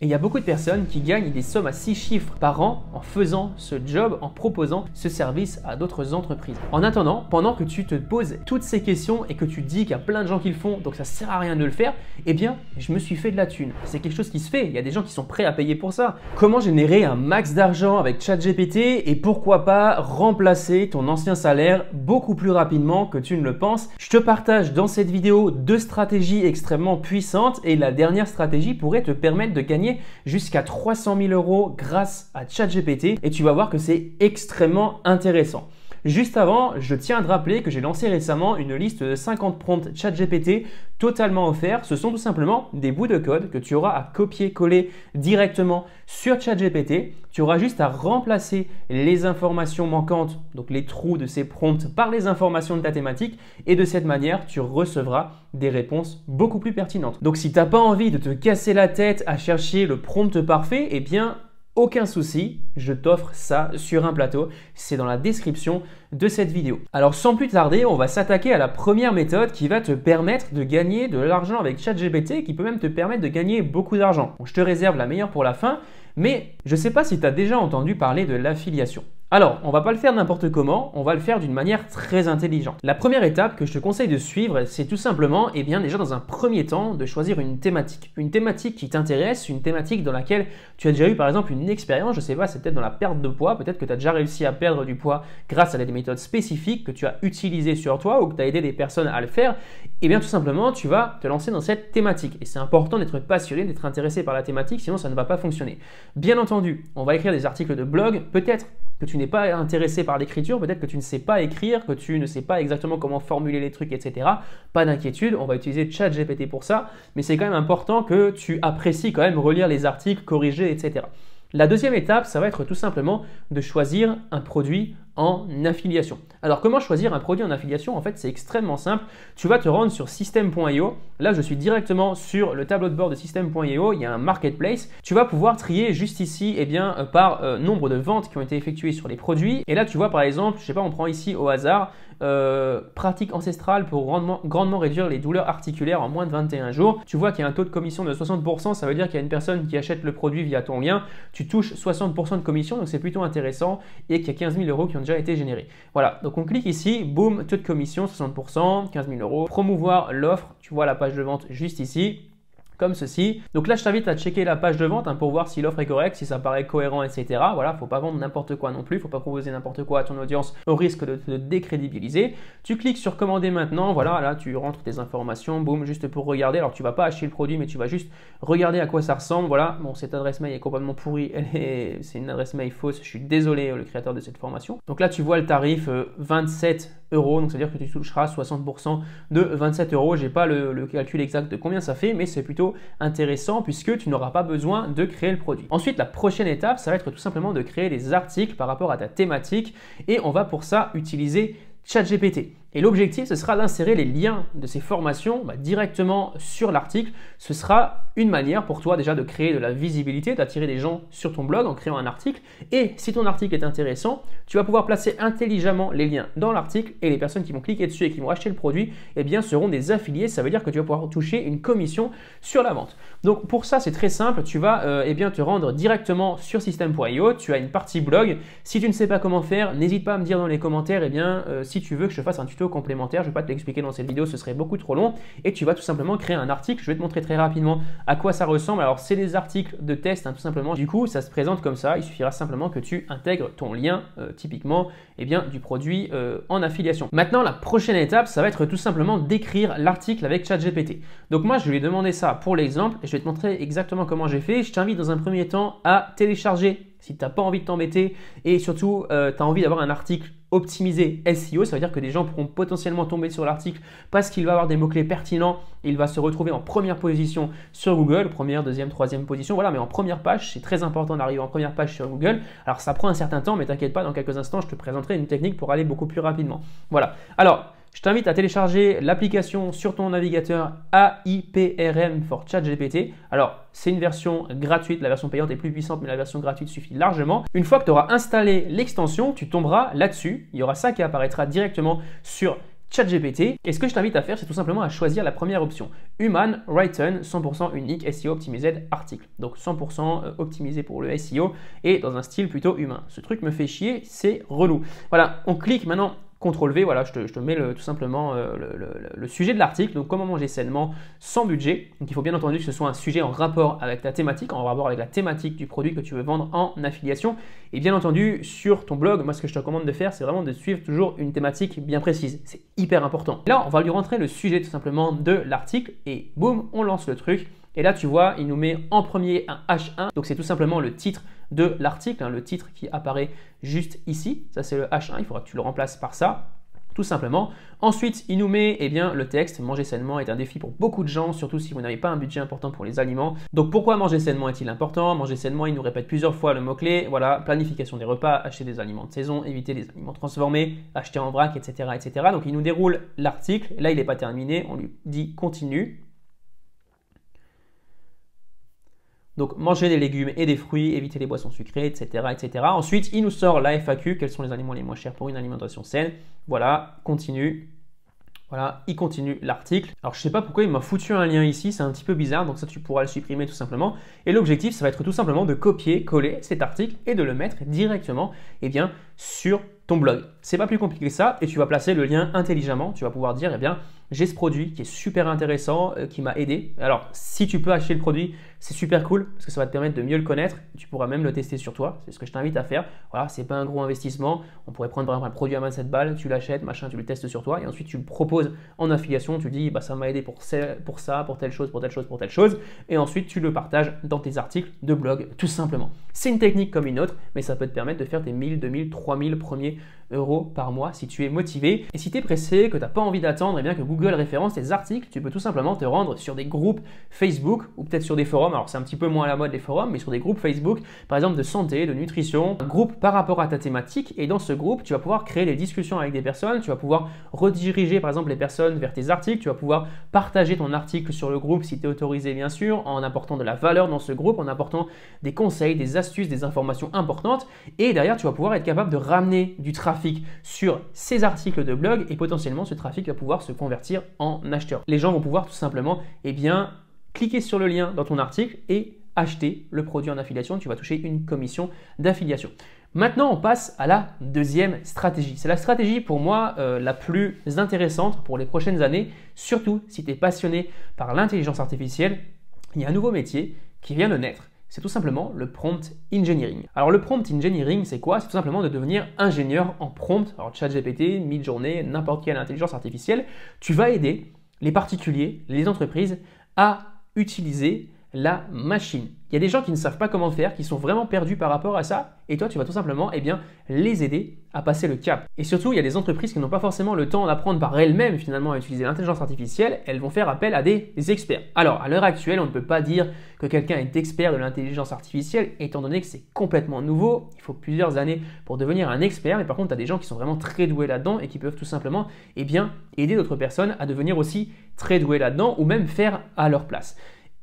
Et il y a beaucoup de personnes qui gagnent des sommes à 6 chiffres par an en faisant ce job, en proposant ce service à d'autres entreprises. En attendant, pendant que tu te poses toutes ces questions et que tu dis qu'il y a plein de gens qui le font, donc ça sert à rien de le faire, eh bien, je me suis fait de la thune. C'est quelque chose qui se fait. Il y a des gens qui sont prêts à payer pour ça. Comment générer un max d'argent avec ChatGPT et pourquoi pas remplacer ton ancien salaire beaucoup plus rapidement que tu ne le penses? Je te partage dans cette vidéo 2 stratégies extrêmement puissantes et la dernière stratégie pourrait te permettre de gagner jusqu'à 300 000 € grâce à ChatGPT et tu vas voir que c'est extrêmement intéressant. Juste avant, je tiens à te rappeler que j'ai lancé récemment une liste de 50 prompts ChatGPT totalement offerts. Ce sont tout simplement des bouts de code que tu auras à copier-coller directement sur ChatGPT. Tu auras juste à remplacer les informations manquantes, donc les trous de ces prompts, par les informations de ta thématique et de cette manière, tu recevras des réponses beaucoup plus pertinentes. Donc si tu n'as pas envie de te casser la tête à chercher le prompt parfait, eh bien, aucun souci, je t'offre ça sur un plateau, c'est dans la description de cette vidéo. Alors sans plus tarder, on va s'attaquer à la première méthode qui va te permettre de gagner de l'argent avec ChatGPT, qui peut même te permettre de gagner beaucoup d'argent. Bon, je te réserve la meilleure pour la fin, mais je ne sais pas si tu as déjà entendu parler de l'affiliation. Alors, on ne va pas le faire n'importe comment, on va le faire d'une manière très intelligente. La première étape que je te conseille de suivre, c'est tout simplement, eh bien déjà dans un premier temps, de choisir une thématique. Une thématique qui t'intéresse, une thématique dans laquelle tu as déjà eu par exemple une expérience, je sais pas, c'est peut-être dans la perte de poids, peut-être que tu as déjà réussi à perdre du poids grâce à des méthodes spécifiques que tu as utilisées sur toi ou que tu as aidé des personnes à le faire. Eh bien tout simplement, tu vas te lancer dans cette thématique. Et c'est important d'être passionné, d'être intéressé par la thématique, sinon ça ne va pas fonctionner. Bien entendu, on va écrire des articles de blog, peut-être que tu n'es pas intéressé par l'écriture, peut-être que tu ne sais pas écrire, que tu ne sais pas exactement comment formuler les trucs, etc. Pas d'inquiétude, on va utiliser ChatGPT pour ça, mais c'est quand même important que tu apprécies quand même relire les articles, corriger, etc. La deuxième étape, ça va être tout simplement de choisir un produit en affiliation. Alors comment choisir un produit en affiliation? En fait, c'est extrêmement simple. Tu vas te rendre sur System.io. Là, je suis directement sur le tableau de bord de System.io. Il y a un marketplace. Tu vas pouvoir trier juste ici par nombre de ventes qui ont été effectuées sur les produits. Et là, tu vois par exemple, je sais pas, on prend ici au hasard pratique ancestrale pour grandement réduire les douleurs articulaires en moins de 21 jours. Tu vois qu'il y a un taux de commission de 60%. Ça veut dire qu'il y a une personne qui achète le produit via ton lien. Tu touches 60% de commission, donc c'est plutôt intéressant et qu'il y a 15 000 € qui ont déjà été générés. Voilà, donc on clique ici, boum, taux de commission 60%, 15 000 €, promouvoir l'offre, tu vois la page de vente juste ici, comme ceci. Donc là, je t'invite à checker la page de vente pour voir si l'offre est correcte, si ça paraît cohérent, etc. Voilà, faut pas vendre n'importe quoi non plus, faut pas proposer n'importe quoi à ton audience au risque de te décrédibiliser. Tu cliques sur commander maintenant, voilà, là tu rentres tes informations, boum, juste pour regarder. Alors tu vas pas acheter le produit, mais tu vas juste regarder à quoi ça ressemble. Voilà, bon, cette adresse mail est complètement pourrie, c'est une adresse mail fausse, je suis désolé, le créateur de cette formation. Donc là, tu vois le tarif 27 €, donc c'est à dire que tu toucheras 60% de 27 €. J'ai pas le calcul exact de combien ça fait, mais c'est plutôt intéressant puisque tu n'auras pas besoin de créer le produit. Ensuite, la prochaine étape, ça va être tout simplement de créer des articles par rapport à ta thématique et on va pour ça utiliser ChatGPT. Et l'objectif, ce sera d'insérer les liens de ces formations directement sur l'article. Ce sera une manière pour toi déjà de créer de la visibilité, d'attirer des gens sur ton blog en créant un article. Et si ton article est intéressant, tu vas pouvoir placer intelligemment les liens dans l'article et les personnes qui vont cliquer dessus et qui vont acheter le produit, eh bien, seront des affiliés. Ça veut dire que tu vas pouvoir toucher une commission sur la vente. Donc pour ça, c'est très simple. Tu vas te rendre directement sur System.io. Tu as une partie blog. Si tu ne sais pas comment faire, n'hésite pas à me dire dans les commentaires si tu veux que je te fasse un tuto complémentaire. Je ne vais pas te l'expliquer dans cette vidéo, ce serait beaucoup trop long. Et tu vas tout simplement créer un article. Je vais te montrer très rapidement à quoi ça ressemble. Alors, c'est des articles de test, tout simplement. Du coup, ça se présente comme ça. Il suffira simplement que tu intègres ton lien, typiquement, du produit en affiliation. Maintenant, la prochaine étape, ça va être tout simplement d'écrire l'article avec ChatGPT. Donc, moi, je lui ai demandé ça pour l'exemple et je vais te montrer exactement comment j'ai fait. Je t'invite dans un premier temps à télécharger si tu n'as pas envie de t'embêter et surtout, tu as envie d'avoir un article optimisé SEO, ça veut dire que des gens pourront potentiellement tomber sur l'article parce qu'il va avoir des mots-clés pertinents, il va se retrouver en première position sur Google, première, deuxième, troisième position, voilà, mais en première page, c'est très important d'arriver en première page sur Google. Alors ça prend un certain temps, mais t'inquiète pas, dans quelques instants, je te présenterai une technique pour aller beaucoup plus rapidement. Voilà, alors je t'invite à télécharger l'application sur ton navigateur AIPRM for ChatGPT. Alors, c'est une version gratuite, la version payante est plus puissante, mais la version gratuite suffit largement. Une fois que tu auras installé l'extension, tu tomberas là-dessus. Il y aura ça qui apparaîtra directement sur ChatGPT. Et ce que je t'invite à faire, c'est tout simplement à choisir la première option. Human Written, 100% unique, SEO optimisé article. Donc 100% optimisé pour le SEO et dans un style plutôt humain. Ce truc me fait chier, c'est relou. Voilà, on clique maintenant. CTRL V, voilà, je te mets tout simplement le sujet de l'article, donc comment manger sainement sans budget. Donc il faut bien entendu que ce soit un sujet en rapport avec ta thématique, en rapport avec la thématique du produit que tu veux vendre en affiliation. Et bien entendu, sur ton blog, moi ce que je te recommande de faire, c'est vraiment de suivre toujours une thématique bien précise. C'est hyper important. Là, on va lui rentrer le sujet tout simplement de l'article et boum, on lance le truc. Et là, tu vois, il nous met en premier un H1. Donc, c'est tout simplement le titre de l'article, hein, le titre qui apparaît juste ici. Ça, c'est le H1. Il faudra que tu le remplaces par ça, tout simplement. Ensuite, il nous met le texte. Manger sainement est un défi pour beaucoup de gens, surtout si vous n'avez pas un budget important pour les aliments. Donc, pourquoi manger sainement est-il important? Manger sainement, il nous répète plusieurs fois le mot-clé. Voilà, planification des repas, acheter des aliments de saison, éviter les aliments transformés, acheter en vrac, etc., etc. Donc, il nous déroule l'article. Là, il n'est pas terminé. On lui dit continue. Donc, manger des légumes et des fruits, éviter les boissons sucrées, etc., etc. Ensuite, il nous sort la FAQ, quels sont les aliments les moins chers pour une alimentation saine. Voilà, continue. Voilà, il continue l'article. Alors, je ne sais pas pourquoi il m'a foutu un lien ici, c'est un petit peu bizarre, donc ça, tu pourras le supprimer tout simplement. Et l'objectif, ça va être tout simplement de copier-coller cet article et de le mettre directement sur ton blog. C'est pas plus compliqué que ça et tu vas placer le lien intelligemment. Tu vas pouvoir dire, j'ai ce produit qui est super intéressant, qui m'a aidé. Alors, si tu peux acheter le produit, c'est super cool parce que ça va te permettre de mieux le connaître. Tu pourras même le tester sur toi. C'est ce que je t'invite à faire. Voilà, c'est pas un gros investissement. On pourrait prendre par exemple un produit à 27 balles, tu l'achètes, machin, tu le testes sur toi et ensuite tu le proposes en affiliation. Tu dis, ça m'a aidé pour ça, pour telle chose, pour telle chose, pour telle chose. Et ensuite, tu le partages dans tes articles de blog, tout simplement. C'est une technique comme une autre, mais ça peut te permettre de faire tes 1000, 2000, 3000 premiers euros par mois si tu es motivé. Et si tu es pressé, que tu n'as pas envie d'attendre que Google référence tes articles, tu peux tout simplement te rendre sur des groupes Facebook ou peut-être sur des forums. Alors c'est un petit peu moins à la mode les forums, mais sur des groupes Facebook, par exemple de santé, de nutrition, un groupe par rapport à ta thématique. Et dans ce groupe, tu vas pouvoir créer des discussions avec des personnes, tu vas pouvoir rediriger par exemple les personnes vers tes articles, tu vas pouvoir partager ton article sur le groupe si tu es autorisé bien sûr, en apportant de la valeur dans ce groupe, en apportant des conseils, des astuces, des informations importantes. Et derrière, tu vas pouvoir être capable de ramener du trafic sur ces articles de blog et potentiellement ce trafic va pouvoir se convertir en acheteur. Les gens vont pouvoir tout simplement cliquer sur le lien dans ton article et acheter le produit en affiliation. Tu vas toucher une commission d'affiliation. Maintenant, on passe à la deuxième stratégie. C'est la stratégie pour moi la plus intéressante pour les prochaines années, surtout si tu es passionné par l'intelligence artificielle. Il y a un nouveau métier qui vient de naître. C'est tout simplement le prompt engineering. Alors le prompt engineering, c'est quoi? C'est tout simplement de devenir ingénieur en prompt. Alors ChatGPT, Midjourney, n'importe quelle intelligence artificielle. Tu vas aider les particuliers, les entreprises à utiliser la machine. Il y a des gens qui ne savent pas comment faire, qui sont vraiment perdus par rapport à ça et toi tu vas tout simplement les aider à passer le cap. Et surtout, il y a des entreprises qui n'ont pas forcément le temps d'apprendre par elles-mêmes finalement à utiliser l'intelligence artificielle, elles vont faire appel à des experts. Alors à l'heure actuelle, on ne peut pas dire que quelqu'un est expert de l'intelligence artificielle étant donné que c'est complètement nouveau, il faut plusieurs années pour devenir un expert, mais par contre tu as des gens qui sont vraiment très doués là-dedans et qui peuvent tout simplement aider d'autres personnes à devenir aussi très doués là-dedans ou même faire à leur place.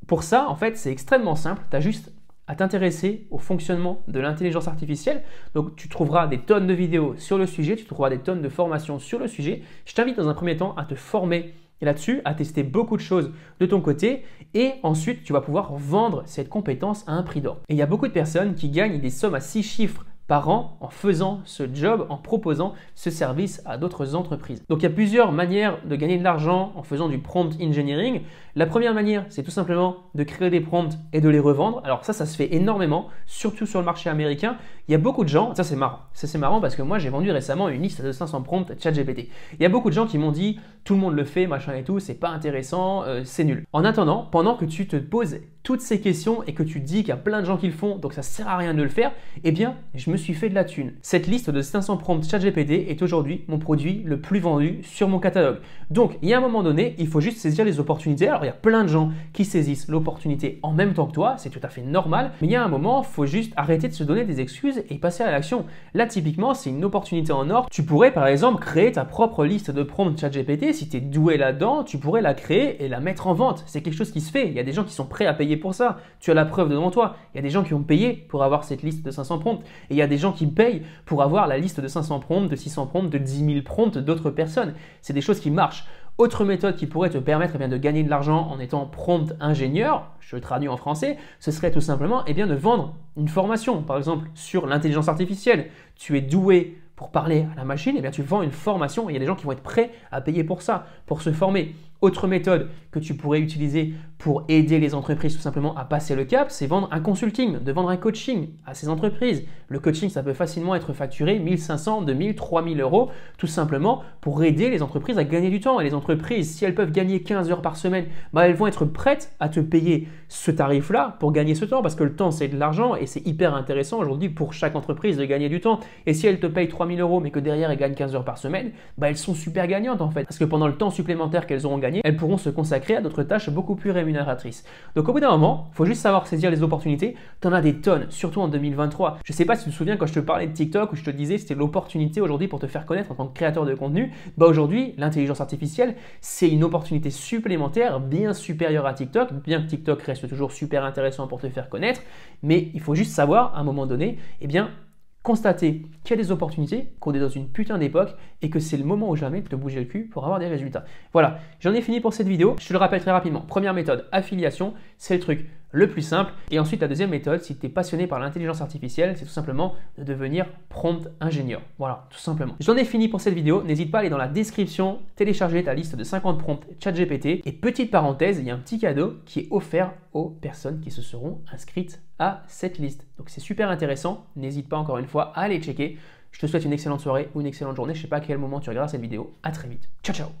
Pour ça, en fait, c'est extrêmement simple. Tu as juste à t'intéresser au fonctionnement de l'intelligence artificielle. Donc, tu trouveras des tonnes de vidéos sur le sujet, tu trouveras des tonnes de formations sur le sujet. Je t'invite dans un premier temps à te former là-dessus, à tester beaucoup de choses de ton côté et ensuite, tu vas pouvoir vendre cette compétence à un prix d'or. Et il y a beaucoup de personnes qui gagnent des sommes à 6 chiffres par an en faisant ce job, en proposant ce service à d'autres entreprises. Donc il y a plusieurs manières de gagner de l'argent en faisant du prompt engineering. La première manière, c'est tout simplement de créer des prompts et de les revendre. Alors ça se fait énormément, surtout sur le marché américain. Il y a beaucoup de gens, ça c'est marrant. Ça c'est marrant parce que moi j'ai vendu récemment une liste de 500 prompts ChatGPT. Il y a beaucoup de gens qui m'ont dit tout le monde le fait, machin et tout, c'est pas intéressant, c'est nul. En attendant, pendant que tu te poses toutes ces questions et que tu dis qu'il y a plein de gens qui le font, donc ça sert à rien de le faire, je me suis fait de la thune. Cette liste de 500 prompts ChatGPT est aujourd'hui mon produit le plus vendu sur mon catalogue. Donc, il y a un moment donné, il faut juste saisir les opportunités. Alors, il y a plein de gens qui saisissent l'opportunité en même temps que toi, c'est tout à fait normal, mais il y a un moment, il faut juste arrêter de se donner des excuses et passer à l'action. Là, typiquement, c'est une opportunité en or. Tu pourrais, par exemple, créer ta propre liste de prompts ChatGPT. Si tu es doué là-dedans, tu pourrais la créer et la mettre en vente. C'est quelque chose qui se fait. Il y a des gens qui sont prêts à payer payé pour ça. Tu as la preuve devant toi. Il y a des gens qui ont payé pour avoir cette liste de 500 prompts et il y a des gens qui payent pour avoir la liste de 500 prompts, de 600 prompts, de 10 000 prompts d'autres personnes. C'est des choses qui marchent. Autre méthode qui pourrait te permettre de gagner de l'argent en étant prompt ingénieur, je traduis en français, ce serait tout simplement de vendre une formation. Par exemple, sur l'intelligence artificielle, tu es doué pour parler à la machine, tu vends une formation et il y a des gens qui vont être prêts à payer pour ça, pour se former. Autre méthode que tu pourrais utiliser pour aider les entreprises tout simplement à passer le cap, c'est vendre un consulting, de vendre un coaching à ces entreprises. Le coaching, ça peut facilement être facturé 1500, 2000, 3000 euros, tout simplement pour aider les entreprises à gagner du temps. Et les entreprises, si elles peuvent gagner 15 heures par semaine, elles vont être prêtes à te payer ce tarif-là pour gagner ce temps, parce que le temps, c'est de l'argent et c'est hyper intéressant aujourd'hui pour chaque entreprise de gagner du temps. Et si elles te payent 3000 euros, mais que derrière, elles gagnent 15 heures par semaine, elles sont super gagnantes en fait, parce que pendant le temps supplémentaire qu'elles auront gagné, elles pourront se consacrer à d'autres tâches beaucoup plus rémunératrices. Donc au bout d'un moment, il faut juste savoir saisir les opportunités. Tu en as des tonnes, surtout en 2023. Je ne sais pas si tu te souviens quand je te parlais de TikTok où je te disais c'était l'opportunité aujourd'hui pour te faire connaître en tant que créateur de contenu. Aujourd'hui, l'intelligence artificielle, c'est une opportunité supplémentaire bien supérieure à TikTok, bien que TikTok reste toujours super intéressant pour te faire connaître, mais il faut juste savoir à un moment donné, constater qu'il y a des opportunités, qu'on est dans une putain d'époque et que c'est le moment ou jamais de te bouger le cul pour avoir des résultats. Voilà, j'en ai fini pour cette vidéo. Je te le rappelle très rapidement. Première méthode, affiliation, c'est le truc le plus simple. Et ensuite, la deuxième méthode, si tu es passionné par l'intelligence artificielle, c'est tout simplement de devenir prompt ingénieur. Voilà, tout simplement. J'en ai fini pour cette vidéo. N'hésite pas à aller dans la description, télécharger ta liste de 50 prompts ChatGPT. Et petite parenthèse, il y a un petit cadeau qui est offert aux personnes qui se seront inscrites à cette liste. Donc c'est super intéressant. N'hésite pas encore une fois à aller checker. Je te souhaite une excellente soirée ou une excellente journée. Je ne sais pas à quel moment tu regardes cette vidéo. À très vite. Ciao, ciao.